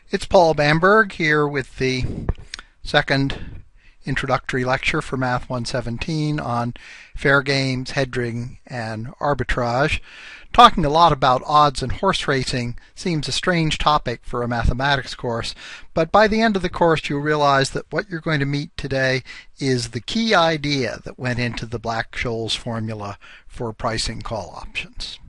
It's Paul Bamberg here with the second introductory lecture for Math 117 on fair games, hedging, and arbitrage. Talking a lot about odds and horse racing seems a strange topic for a mathematics course, but by the end of the course you'll realize that what you're going to meet today is the key idea that went into the Black-Scholes formula for pricing call options.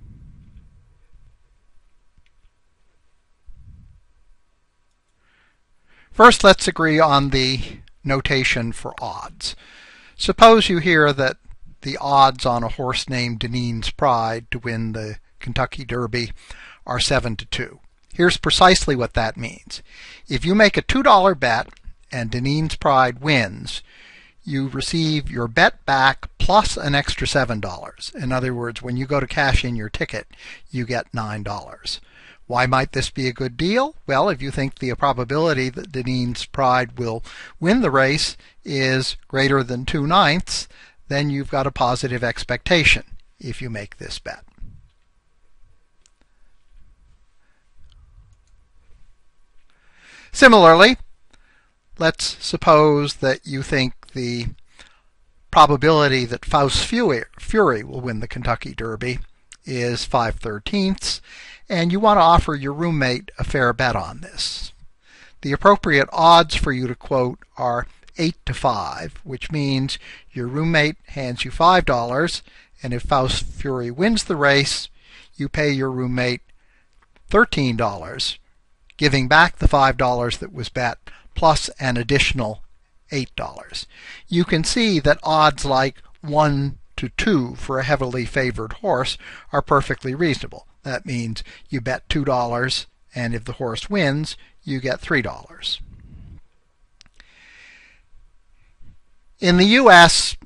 First, let's agree on the notation for odds. Suppose you hear that the odds on a horse named Dineen's Pride to win the Kentucky Derby are 7-2. Here's precisely what that means. If you make a $2 bet and Dineen's Pride wins, you receive your bet back plus an extra $7. In other words, when you go to cash in your ticket, you get $9. Why might this be a good deal? Well, if you think the probability that Dineen's Pride will win the race is greater than 2/9, then you've got a positive expectation if you make this bet. Similarly, let's suppose that you think the probability that Faust Fury will win the Kentucky Derby is 5/13, and you want to offer your roommate a fair bet on this. The appropriate odds for you to quote are 8-5, which means your roommate hands you $5, and if Faust Fury wins the race, you pay your roommate $13, giving back the $5 that was bet plus an additional $8. You can see that odds like 1-2 for a heavily favored horse are perfectly reasonable. That means you bet $2, and if the horse wins, you get $3. In the U.S.,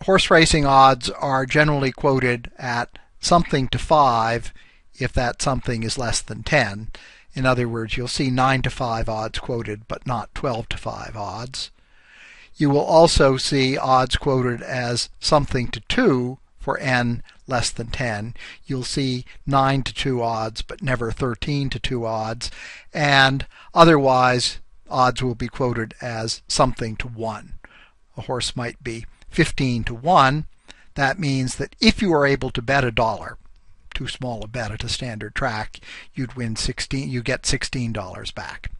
horse racing odds are generally quoted at something to 5 if that something is less than 10. In other words, you'll see 9-5 odds quoted, but not 12-5 odds. You will also see odds quoted as something to 2 for n less than 10. You'll see 9-2 odds, but never 13-2 odds. And otherwise, odds will be quoted as something to 1. A horse might be 15-1. That means that if you are able to bet $1, too small a bet at a standard track, you'd win 16. You get $16 back.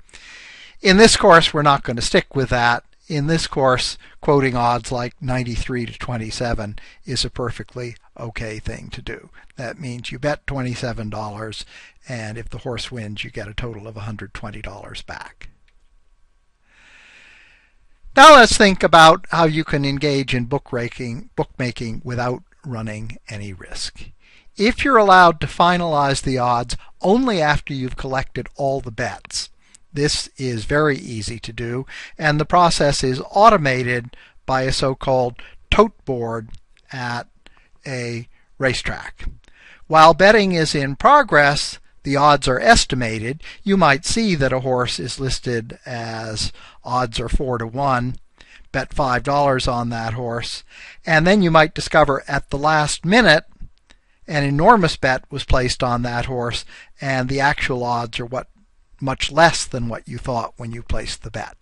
In this course, we're not going to stick with that. In this course, quoting odds like 93-27 is a perfectly okay thing to do. That means you bet $27, and if the horse wins, you get a total of $120 back. Now let's think about how you can engage in bookmaking without running any risk. If you're allowed to finalize the odds only after you've collected all the bets, this is very easy to do, and the process is automated by a so-called tote board at a racetrack. While betting is in progress, the odds are estimated. You might see that a horse is listed as odds are 4-1. Bet $5 on that horse, and then you might discover at the last minute an enormous bet was placed on that horse, and the actual odds are much less than what you thought when you placed the bet.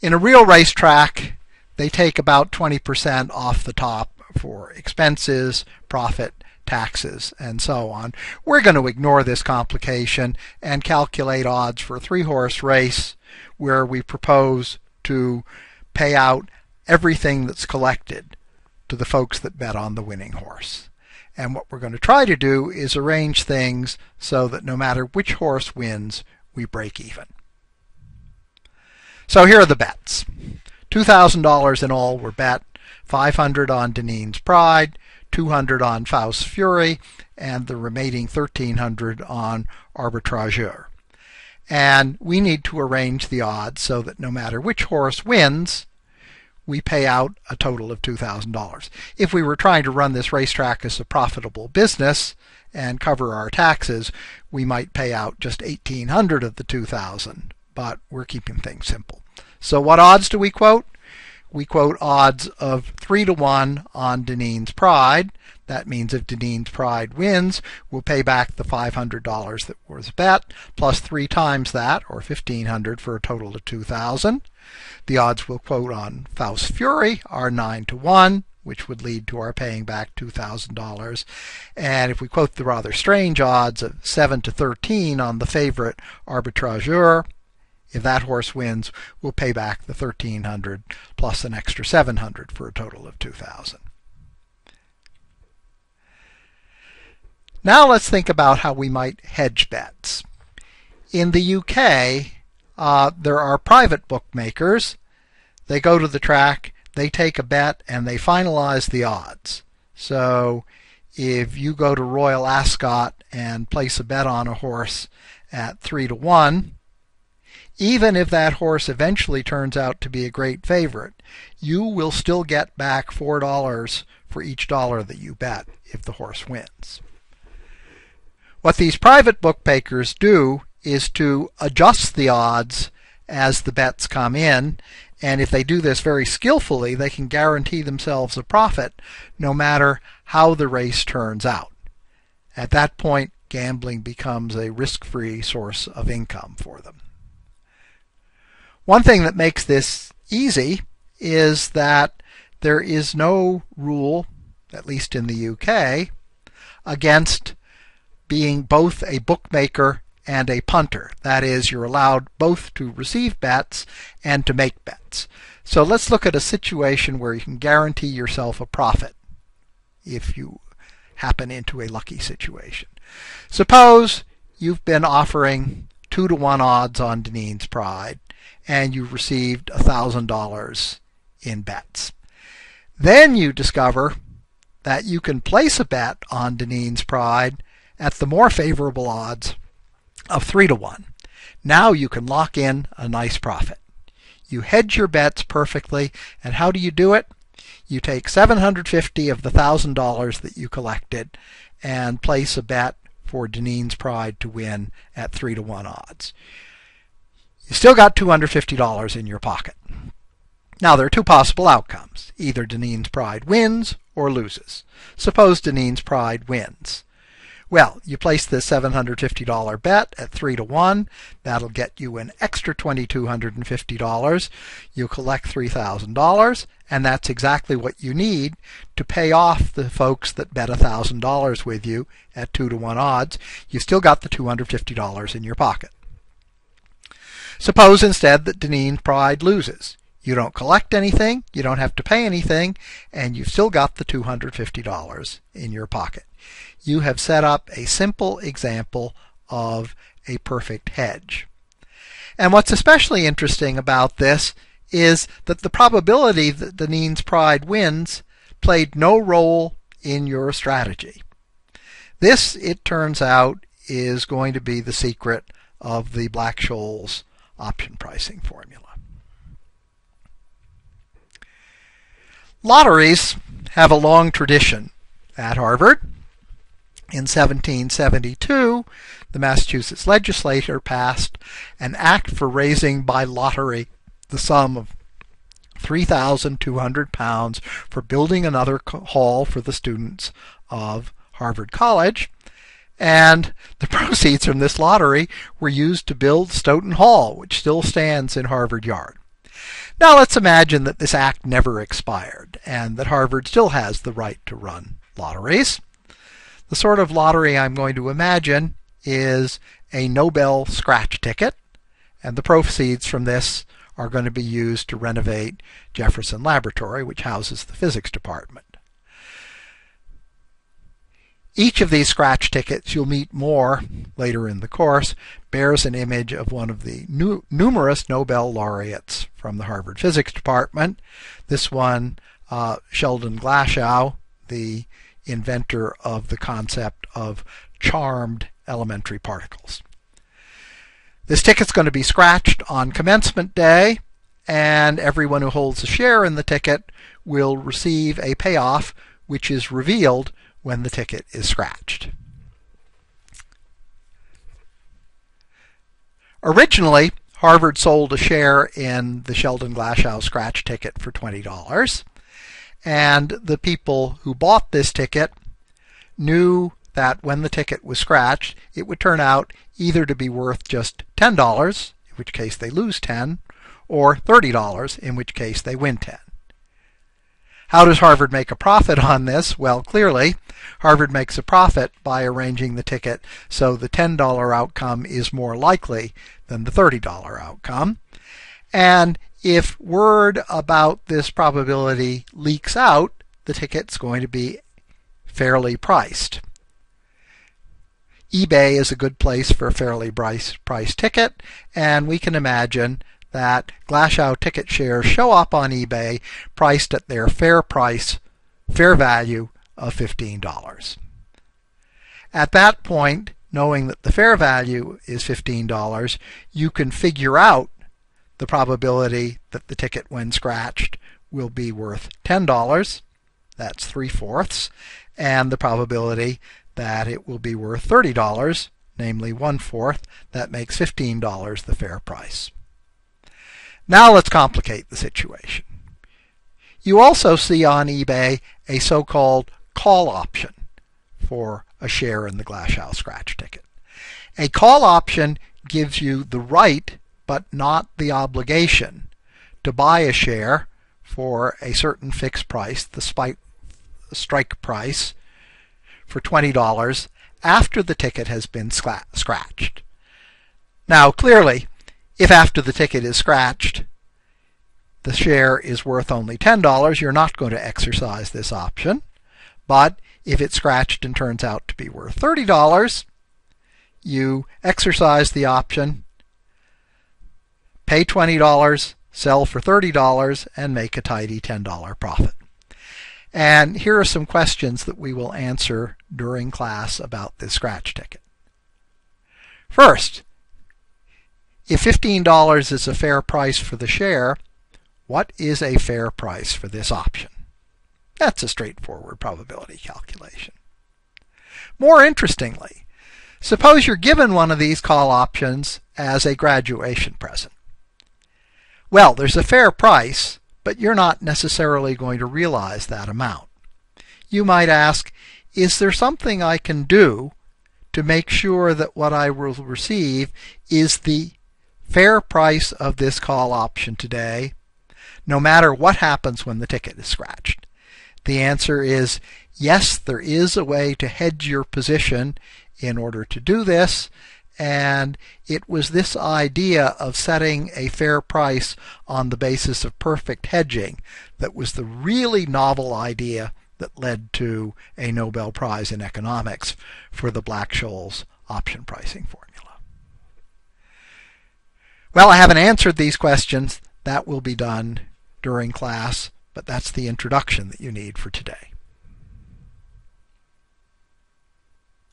In a real racetrack, they take about 20% off the top for expenses, profit, taxes, and so on. We're going to ignore this complication and calculate odds for a 3-horse race where we propose to pay out everything that's collected to the folks that bet on the winning horse. And what we're going to try to do is arrange things so that no matter which horse wins, we break even. So here are the bets. $2,000 in all were bet, $500 on Dineen's Pride, $200 on Faust Fury, and the remaining $1,300 on Arbitrageur. And we need to arrange the odds so that no matter which horse wins, we pay out a total of $2,000. If we were trying to run this racetrack as a profitable business and cover our taxes, we might pay out just $1,800 of the $2,000, but we're keeping things simple. So what odds do we quote? we quote odds of 3 to 1 on Deneen's Pride. That means if Deneen's Pride wins, we'll pay back the $500 that was bet, plus 3 times that, or $1,500, for a total of $2,000. The odds we'll quote on Faust Fury are 9 to 1, which would lead to our paying back $2,000. And if we quote the rather strange odds of 7 to 13 on the favorite Arbitrageur, if that horse wins, we'll pay back the $1,300 plus an extra $700 for a total of $2,000. Now let's think about how we might hedge bets. In the UK, there are private bookmakers. They go to the track, they take a bet, and they finalize the odds. So if you go to Royal Ascot and place a bet on a horse at 3 to 1, even if that horse eventually turns out to be a great favorite, you will still get back $4 for each dollar that you bet if the horse wins. What these private bookmakers do is to adjust the odds as the bets come in, and if they do this very skillfully, they can guarantee themselves a profit no matter how the race turns out. At that point, gambling becomes a risk-free source of income for them. One thing that makes this easy is that there is no rule, at least in the UK, against being both a bookmaker and a punter. That is, you're allowed both to receive bets and to make bets. So let's look at a situation where you can guarantee yourself a profit if you happen into a lucky situation. Suppose you've been offering 2 to 1 odds on Deneen's Pride, and you received $1,000 in bets. Then you discover that you can place a bet on Deneen's Pride at the more favorable odds of 3 to 1. Now you can lock in a nice profit. You hedge your bets perfectly, and how do you do it? You take $750 of the $1,000 that you collected and place a bet for Deneen's Pride to win at 3 to 1 odds. You still got $250 in your pocket. Now there are 2 possible outcomes. Either Deneen's Pride wins or loses. Suppose Deneen's Pride wins. Well, you place this $750 bet at 3 to 1. That'll get you an extra $2,250. You'll collect $3,000, and that's exactly what you need to pay off the folks that bet $1,000 with you at 2 to 1 odds. You've still got the $250 in your pocket. Suppose instead that Deneen's Pride loses. You don't collect anything, you don't have to pay anything, and you've still got the $250 in your pocket. You have set up a simple example of a perfect hedge. And what's especially interesting about this is that the probability that Deneen's Pride wins played no role in your strategy. This, it turns out, is going to be the secret of the Black-Scholes option pricing formula. Lotteries have a long tradition at Harvard. In 1772, the Massachusetts legislature passed an act for raising by lottery the sum of £3,200 for building another hall for the students of Harvard College, and the proceeds from this lottery were used to build Stoughton Hall, which still stands in Harvard Yard. Now let's imagine that this act never expired and that Harvard still has the right to run lotteries. The sort of lottery I'm going to imagine is a Nobel scratch ticket, and the proceeds from this are going to be used to renovate Jefferson Laboratory, which houses the physics department. Each of these scratch tickets, you'll meet more later in the course, bears an image of one of the numerous Nobel laureates from the Harvard physics department. This one, Sheldon Glashow, the inventor of the concept of charmed elementary particles. This ticket's going to be scratched on commencement day, and everyone who holds a share in the ticket will receive a payoff which is revealed when the ticket is scratched. Originally, Harvard sold a share in the Sheldon Glashow scratch ticket for $20, and the people who bought this ticket knew that when the ticket was scratched, it would turn out either to be worth just $10, in which case they lose 10, or $30, in which case they win 10. How does Harvard make a profit on this? Well, clearly, Harvard makes a profit by arranging the ticket so the $10 outcome is more likely than the $30 outcome. And if word about this probability leaks out, the ticket's going to be fairly priced. eBay is a good place for a fairly priced ticket, and we can imagine that Glashow ticket shares show up on eBay priced at their fair value of $15. At that point, knowing that the fair value is $15, you can figure out the probability that the ticket when scratched will be worth $10, that's 3/4, and the probability that it will be worth $30, namely 1/4, that makes $15 the fair price. Now let's complicate the situation. You also see on eBay a so-called call option for a share in the Glashow scratch ticket. A call option gives you the right but not the obligation to buy a share for a certain fixed price, the strike price, for $20 after the ticket has been scratched. Now clearly, if after the ticket is scratched the share is worth only $10, you're not going to exercise this option. But if it's scratched and turns out to be worth $30, you exercise the option, pay $20, sell for $30, and make a tidy $10 profit. And here are some questions that we will answer during class about this scratch ticket. First, if $15 is a fair price for the share, what is a fair price for this option? That's a straightforward probability calculation. More interestingly, suppose you're given one of these call options as a graduation present. Well, there's a fair price, but you're not necessarily going to realize that amount. You might ask, is there something I can do to make sure that what I will receive is the fair price of this call option today, no matter what happens when the ticket is scratched? The answer is yes, there is a way to hedge your position in order to do this, and it was this idea of setting a fair price on the basis of perfect hedging that was the really novel idea that led to a Nobel Prize in economics for the Black-Scholes option pricing formula. Well, I haven't answered these questions. That will be done during class, but that's the introduction that you need for today.